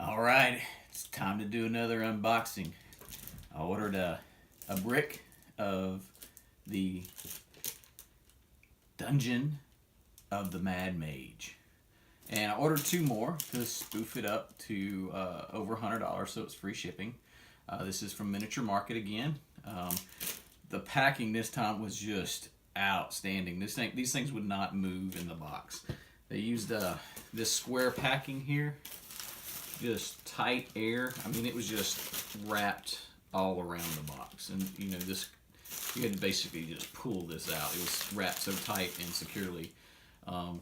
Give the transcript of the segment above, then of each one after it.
All right, it's time to do another unboxing. I ordered a brick of the Dungeon of the Mad Mage. And I ordered two more to spoof it up to over $100, so it's free shipping. This is from Miniature Market again. The packing this time was just outstanding. These things would not move in the box. They used this square packing here, just tight air. I mean, it was just wrapped all around the box, and you know, this you had to basically just pull this out. It was wrapped so tight and securely.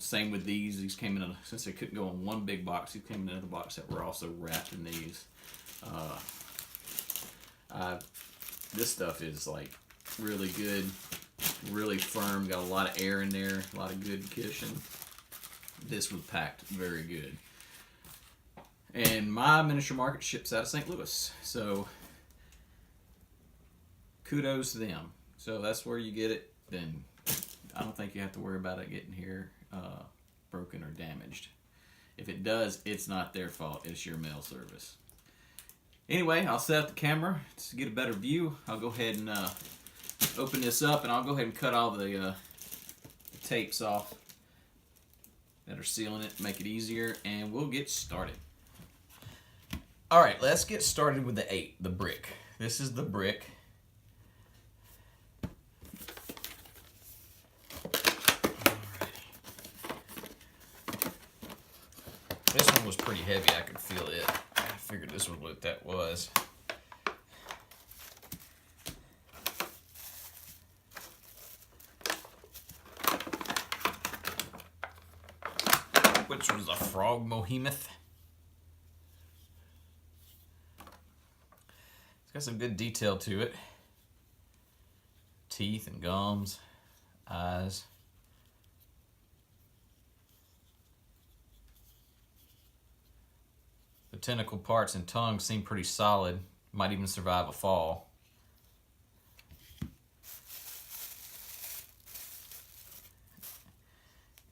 Same with these. These came in since they couldn't go in one big box. These came in another box that were also wrapped in these. This stuff is like really good, really firm. Got a lot of air in there, a lot of good cushion. This was packed very good. And my Miniature Market ships out of St. Louis, so kudos to them. So that's where you get it. Then I don't think you have to worry about it getting here broken or damaged. If it does, it's not their fault. It's your mail service. Anyway, I'll set up the camera to get a better view. I'll go ahead and open this up, and I'll go ahead and cut all the tapes off that are sealing it to make it easier, and we'll get started. All right, let's get started with the brick. This is the brick. This one was pretty heavy. I could feel it. I figured this was what that was. Which was a frog behemoth. It's got some good detail to it. Teeth and gums, eyes. The tentacle parts and tongue seem pretty solid. Might even survive a fall.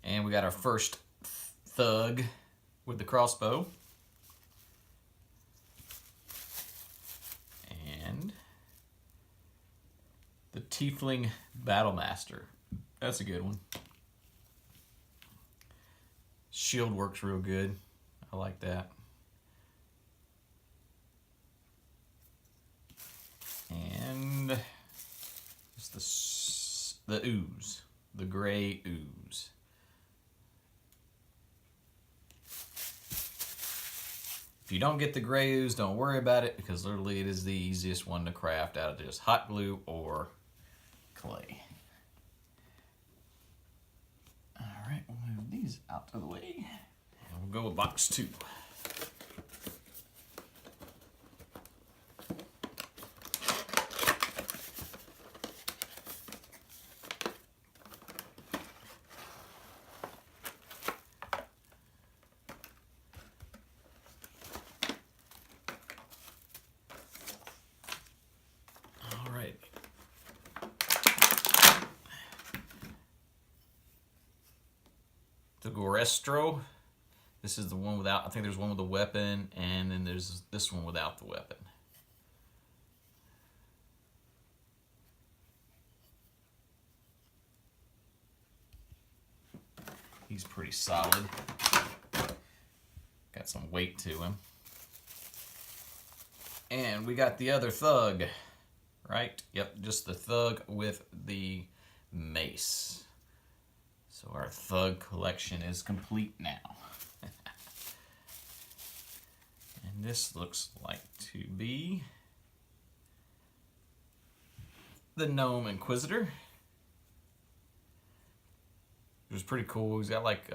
And we got our first thug with the crossbow. And the Tiefling Battlemaster. That's a good one. Shield works real good. I like that. And it's the ooze, the gray ooze. If you don't get the gray ooze, don't worry about it, because literally it is the easiest one to craft out of just hot glue or clay. All right, we'll move these out of the way. And we'll go with box 2. The Gorestro. This is the one without, I think there's one with a weapon, and then there's this one without the weapon. He's pretty solid. Got some weight to him. And we got the other thug, right? Yep, just the thug with the mace. So our thug collection is complete now. And this looks like to be the Gnome Inquisitor. It was pretty cool. He's got like,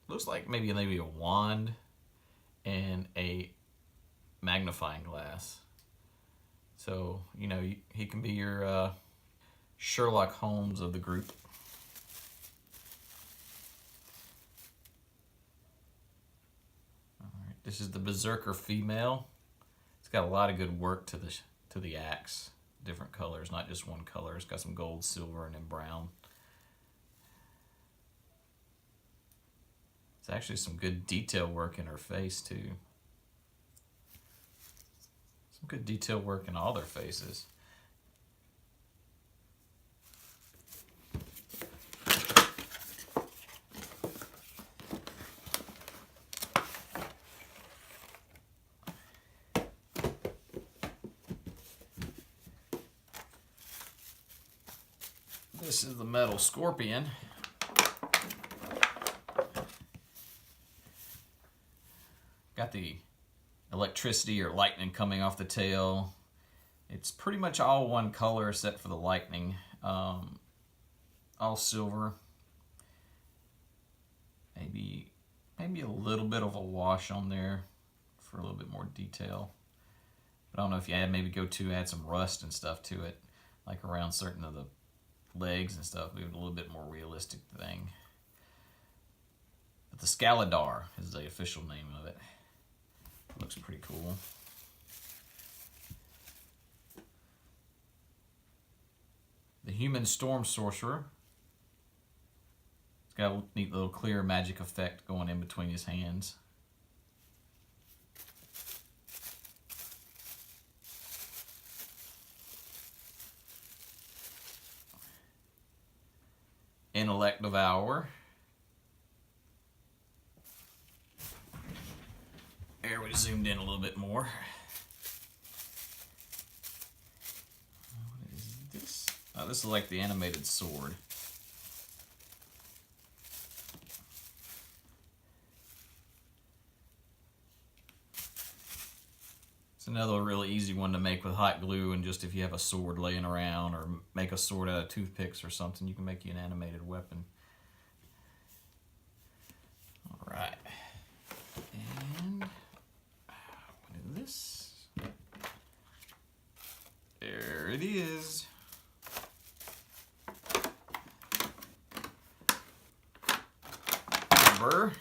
looks like maybe a wand and a magnifying glass. So, you know, he can be your Sherlock Holmes of the group. This is the Berserker female. It's got a lot of good work to the axe. Different colors, not just one color. It's got some gold, silver, and then brown. It's actually some good detail work in her face too. Some good detail work in all their faces. This is the metal scorpion. Got the electricity or lightning coming off the tail. It's pretty much all one color except for the lightning. All silver. Maybe a little bit of a wash on there for a little bit more detail. But I don't know if you add some rust and stuff to it, like around certain of the legs and stuff, maybe a little bit more realistic thing. But the Scaladar is the official name of it. Looks pretty cool. The Human Storm Sorcerer. It's got a neat little clear magic effect going in between his hands. Intellect Devourer. There, we zoomed in a little bit more. What is this? Oh, this is like the animated sword. It's another really easy one to make with hot glue, and just if you have a sword laying around or make a sword out of toothpicks or something, you can make you an animated weapon. All right. And what is this? There it is. Number.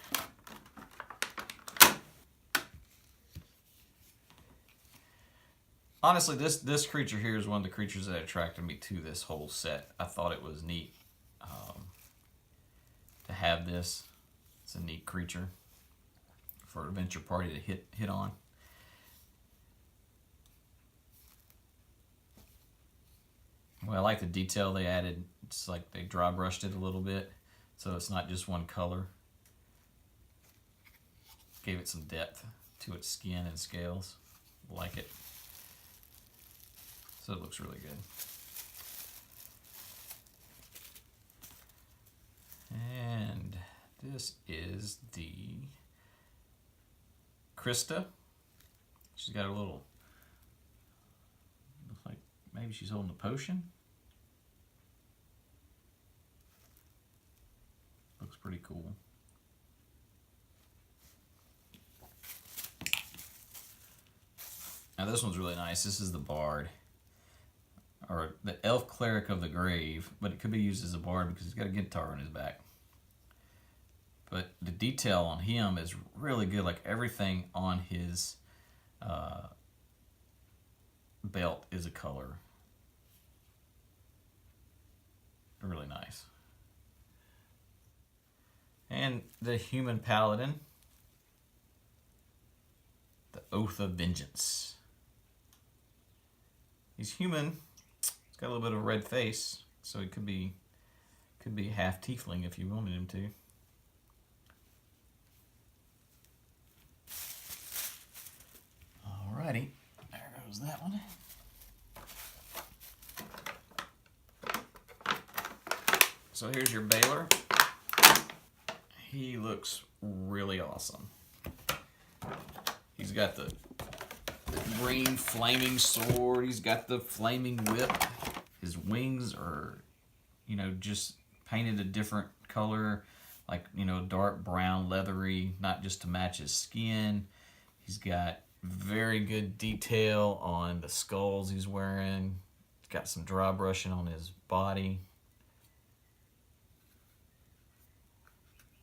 Honestly, this creature here is one of the creatures that attracted me to this whole set. I thought it was neat to have this. It's a neat creature for an adventure party to hit on. Well, I like the detail they added. It's like they dry brushed it a little bit, so it's not just one color. Gave it some depth to its skin and scales. Like it. So it looks really good. And this is the Krista. She's got a little, looks like maybe she's holding a potion. Looks pretty cool. Now this one's really nice. This is the Bard, or the Elf Cleric of the Grave, but it could be used as a bard because he's got a guitar on his back. But the detail on him is really good. Like everything on his belt is a color. Really nice. And the Human Paladin, the Oath of Vengeance. He's human. He's got a little bit of a red face, so he could be half tiefling if you wanted him to. Alrighty, there goes that one. So here's your Baylor. He looks really awesome. He's got the green flaming sword. He's got the flaming whip. His wings are, just painted a different color, like, dark brown, leathery, not just to match his skin. He's got very good detail on the skulls he's wearing. He's got some dry brushing on his body.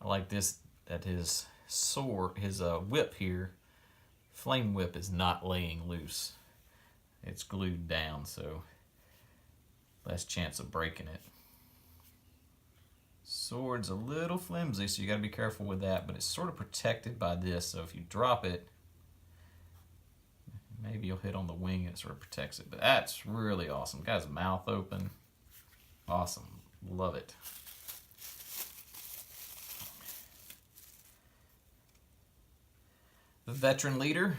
I like this, that his sword, his whip here, flame whip, is not laying loose. It's glued down, so less chance of breaking it. Sword's a little flimsy, so you gotta be careful with that, but it's sort of protected by this, so if you drop it, Maybe you'll hit on the wing and it sort of protects it. But that's really awesome. Guy's mouth open. Awesome. Love it. The veteran leader,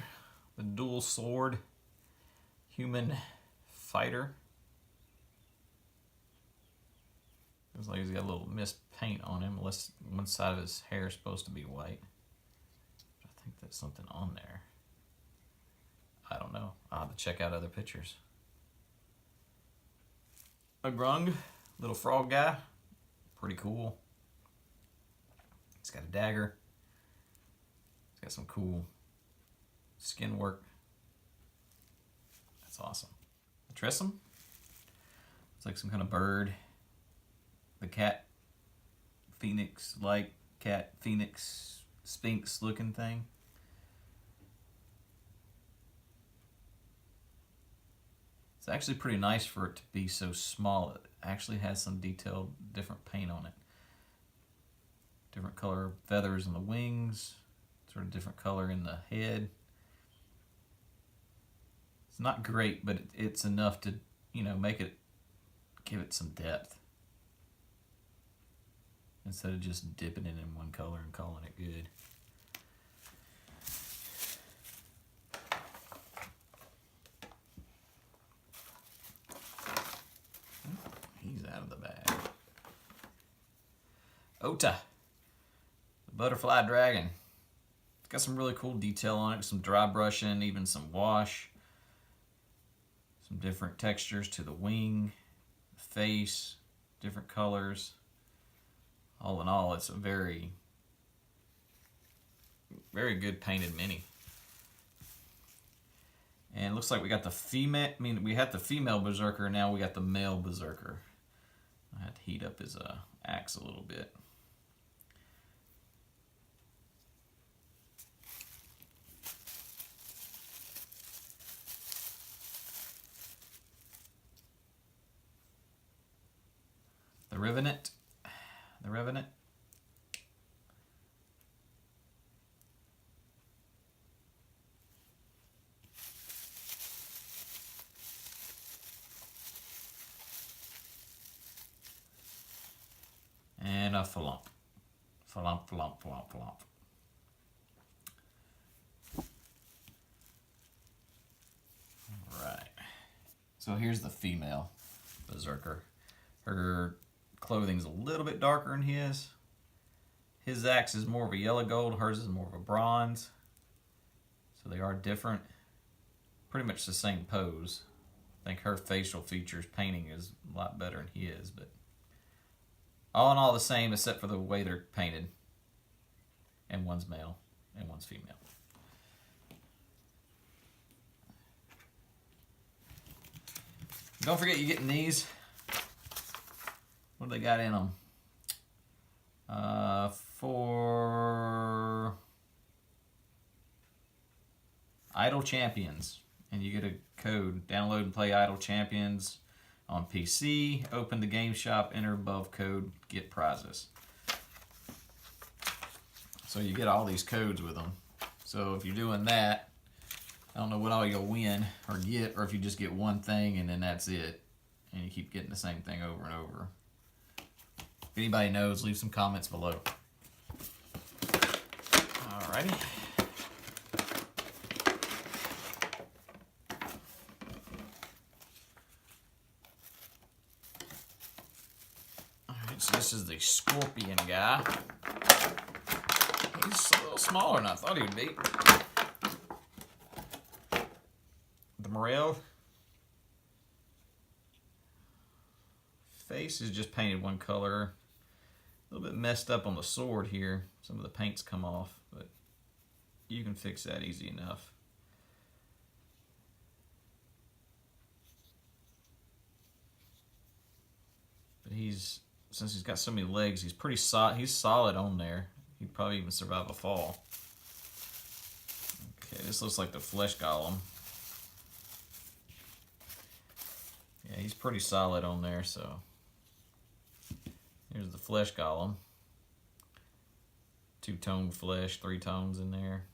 the dual sword human fighter. Looks like he's got a little mist paint on him, unless one side of his hair is supposed to be white. I think that's something on there. I don't know. I'll have to check out other pictures. A grung, little frog guy. Pretty cool. He's got a dagger. He's got some cool skin work. That's awesome. The Tressum. It's like some kind of bird. The cat, phoenix, like cat, phoenix, sphinx looking thing. It's actually pretty nice for it to be so small. It actually has some detailed, different paint on it. Different color feathers on the wings, sort of different color in the head. It's not great, but it's enough to, you know, make it, give it some depth. Instead of just dipping it in one color and calling it good. He's out of the bag. Ota, the butterfly dragon. It's got some really cool detail on it, some dry brushing, even some wash. Some different textures to the wing, the face, different colors. All in all, it's a very, very good painted mini. And it looks like we got the female, we had the female berserker, now we got the male berserker. I had to heat up his axe a little bit. The Revenant. The Revenant. And a Flump. Flump, flump, flump, flump. Alright. So here's the female berserker. Her clothing's a little bit darker than his. His axe is more of a yellow gold, hers is more of a bronze. So they are different. Pretty much the same pose. I think her facial features painting is a lot better than his, but all in all the same except for the way they're painted. And one's male and one's female. Don't forget you're getting these. What do they got in them? For Idle Champions. And you get a code. Download and play Idle Champions on PC. Open the game shop, enter above code, get prizes. So you get all these codes with them. So if you're doing that, I don't know what all you'll win or get, or if you just get one thing and then that's it. And you keep getting the same thing over and over. If anybody knows, leave some comments below. Alrighty. Alright, so this is the Scorpion guy. He's a little smaller than I thought he would be. The Morel. Face is just painted one color. A little bit messed up on the sword here. Some of the paint's come off, but you can fix that easy enough. But since he's got so many legs, he's pretty solid. He's solid on there. He'd probably even survive a fall. Okay, this looks like the flesh golem. Yeah, he's pretty solid on there, so. Here's the flesh golem. 2-tone flesh, 3 tones in there.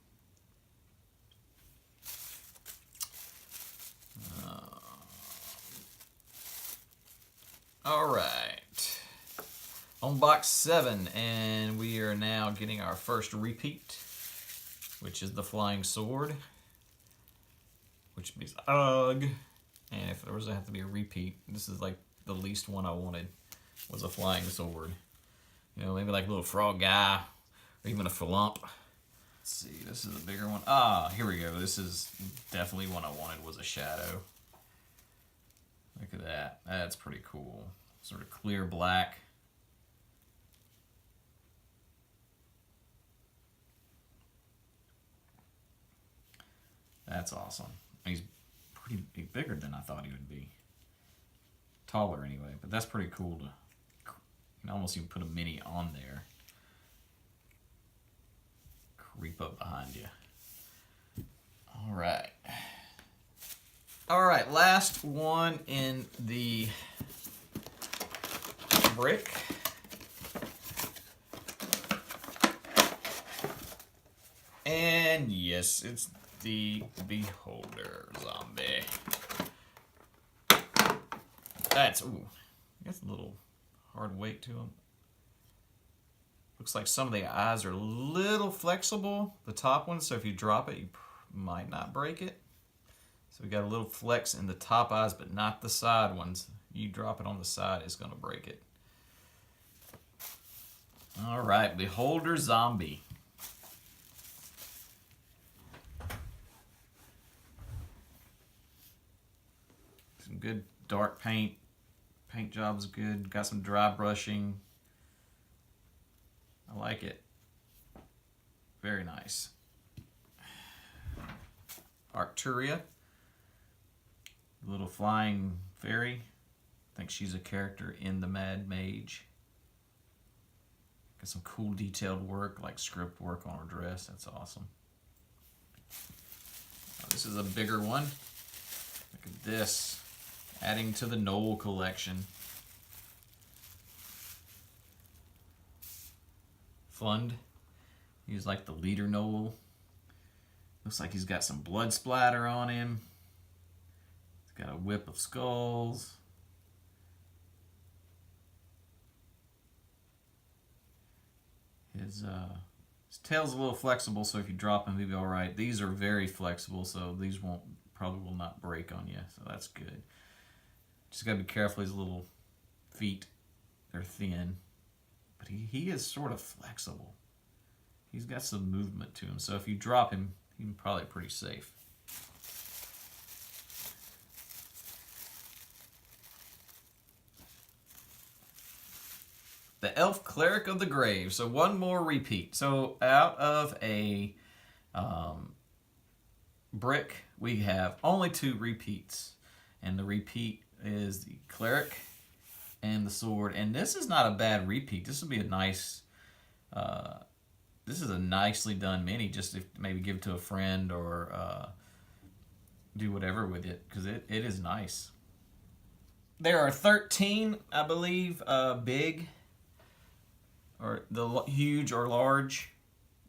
All right. On box 7, and we are now getting our first repeat, which is the Flying Sword, which means ugh. And if there was to have to be a repeat, this is like the least one I wanted, was a Flying Sword. You know, maybe like a little frog guy, or even a flump. Let's see, this is a bigger one. Ah, here we go. This is definitely one I wanted, was a shadow. Look at that. That's pretty cool. Sort of clear black. That's awesome. He's pretty bigger than I thought he would be. Taller anyway, but that's pretty cool to, you can almost even put a mini on there. Creep up behind you. All right. All right, last one in the brick. And yes, it's the Beholder zombie. That's a little hard weight to him. Looks like some of the eyes are a little flexible, the top one, so if you drop it, you might not break it. So we got a little flex in the top eyes, but not the side ones. You drop it on the side, it's gonna break it. All right, Beholder zombie. Some good dark paint. Paint job's good. Got some dry brushing. I like it. Very nice. Arcturia. Little flying fairy. I think she's a character in the Mad Mage. Got some cool detailed work, like script work on her dress. That's awesome. Now, this is a bigger one. Look at this. Adding to the Knoll collection. Fund. He's like the leader Knoll. Looks like he's got some blood splatter on him. He's got a whip of skulls. His tail's a little flexible, so if you drop him, he'll be all right. These are very flexible, so these probably will not break on you, so that's good. Just gotta be careful. His little feet, they're thin, but he is sort of flexible. He's got some movement to him, so if you drop him, he's probably pretty safe. The Elf Cleric of the Grave. So one more repeat. So out of a brick, we have only 2 repeats. And the repeat is the Cleric and the Sword. And this is not a bad repeat. This would be a nice, this is a nicely done mini. Just if maybe give it to a friend or do whatever with it, because it is nice. There are 13, I believe, big or the huge or large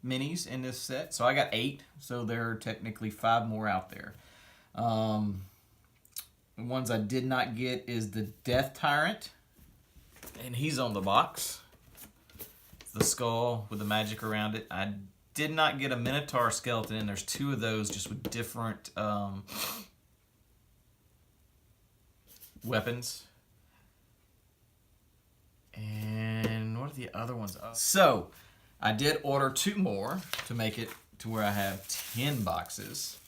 minis in this set. So I got 8, so there are technically 5 more out there. The ones I did not get is the Death Tyrant, and he's on the box. It's the skull with the magic around it. I did not get a Minotaur skeleton, and there's 2 of those just with different weapons. And what are the other ones? So, I did order 2 more to make it to where I have 10 boxes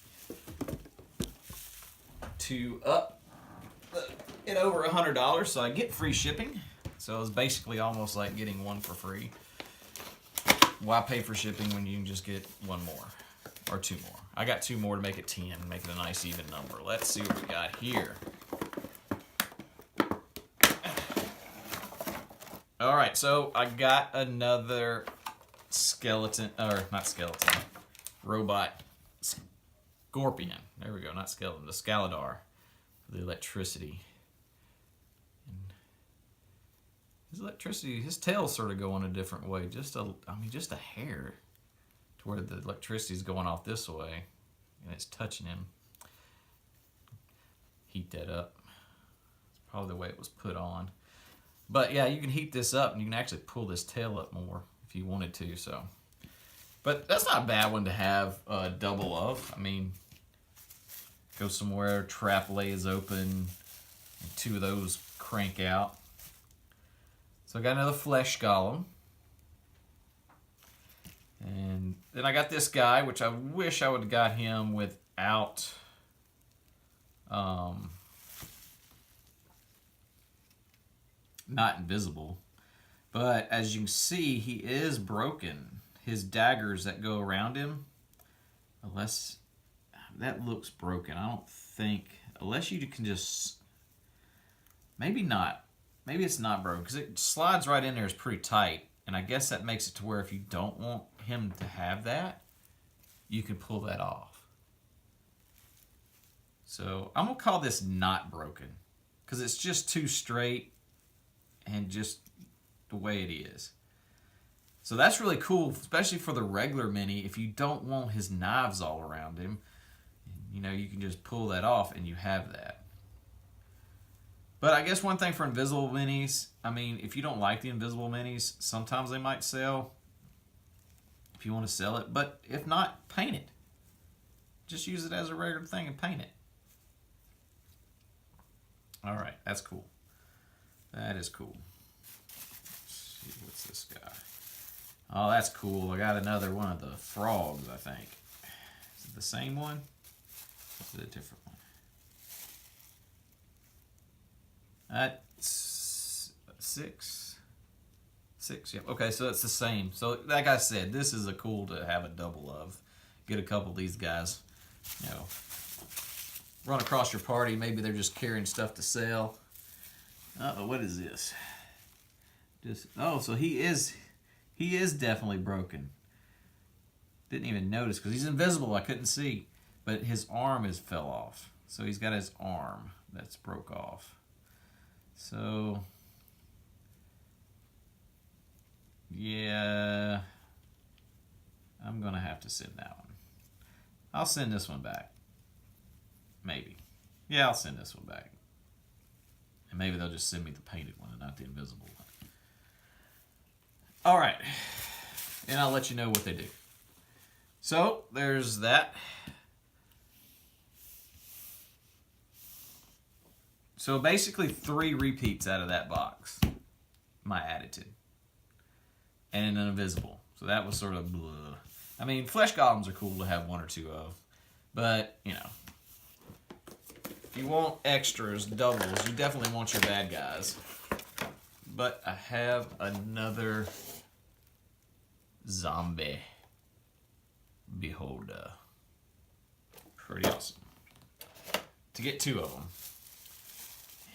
to up it over $100, so I get free shipping. So it's basically almost like getting 1 for free. Why pay for shipping when you can just get 1 more or 2 more? I got 2 more to make it 10, make it a nice even number. Let's see what we got here. All right, so I got another skeleton, or not skeleton, robot scorpion. There we go, not skeleton, the Scaladar, the electricity. And his electricity, his tail's sort of going a different way, just a hair, to where the electricity's going off this way, and it's touching him. Heat that up. It's probably the way it was put on. But yeah, you can heat this up and you can actually pull this tail up more if you wanted to. So, but that's not a bad one to have double of. I mean, go somewhere, trap lays open, and 2 of those crank out. So I got another flesh golem. And then I got this guy, which I wish I would have got him without not invisible. But as you can see, he is broken. His daggers that go around him, unless that looks broken. I don't think, unless you can just, maybe not. Maybe it's not broken because it slides right in there. It's pretty tight. And I guess that makes it to where if you don't want him to have that, you can pull that off. So I'm going to call this not broken because it's just too straight and just the way it is. So that's really cool, especially for the regular mini. If you don't want his knives all around him, you know, you can just pull that off and you have that. But I guess one thing for invisible minis, I mean, if you don't like the invisible minis, sometimes they might sell if you want to sell it. But if not, paint it. Just use it as a regular thing and paint it. All right, that's cool. That is cool. Let's see, what's this guy? Oh, that's cool. I got another one of the frogs, I think. Is it the same one? Or is it a different one? That's 6. Yep. Okay, so that's the same. So like I said, this is a cool to have a double of. Get a couple of these guys, you know, run across your party. Maybe they're just carrying stuff to sell. Uh-oh, what is this? So he is definitely broken. Didn't even notice because he's invisible. I couldn't see, but his arm fell off. So he's got his arm that's broke off. So yeah, I'm gonna have to send that one. I'll send this one back. Maybe. Yeah, I'll send this one back. And maybe they'll just send me the painted one and not the invisible one. All right. And I'll let you know what they do. So, there's that. So, basically 3 repeats out of that box. My attitude. And an invisible. So, that was sort of blah. I mean, flesh golems are cool to have 1 or 2 of. But, you know. If you want extras, doubles, you definitely want your bad guys. But I have another zombie beholder. Pretty awesome. To get 2 of them.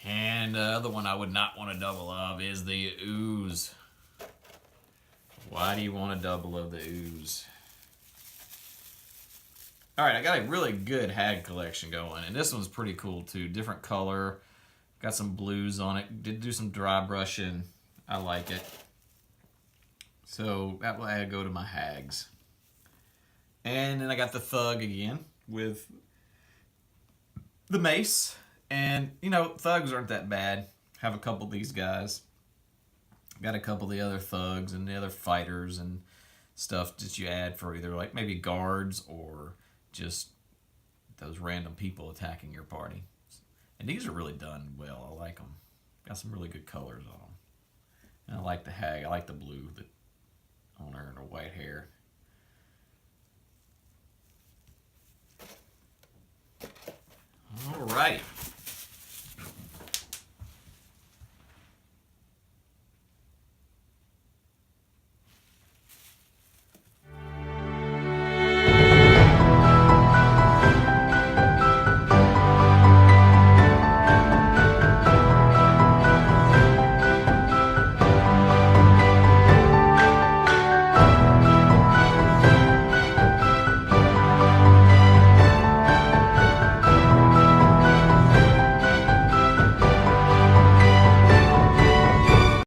And the other one I would not want a double of is the ooze. Why do you want a double of the ooze? Alright, I got a really good hag collection going, and this one's pretty cool too. Different color, got some blues on it, did do some dry brushing. I like it. So that will go to my hags. And then I got the thug again with the mace. And, you know, thugs aren't that bad. Have a couple of these guys. Got a couple of the other thugs and the other fighters and stuff that you add for either like maybe guards or just those random people attacking your party. And these are really done well. I like them. Got some really good colors on them. And I like the hag. I like the blue that on her and her white hair. All right.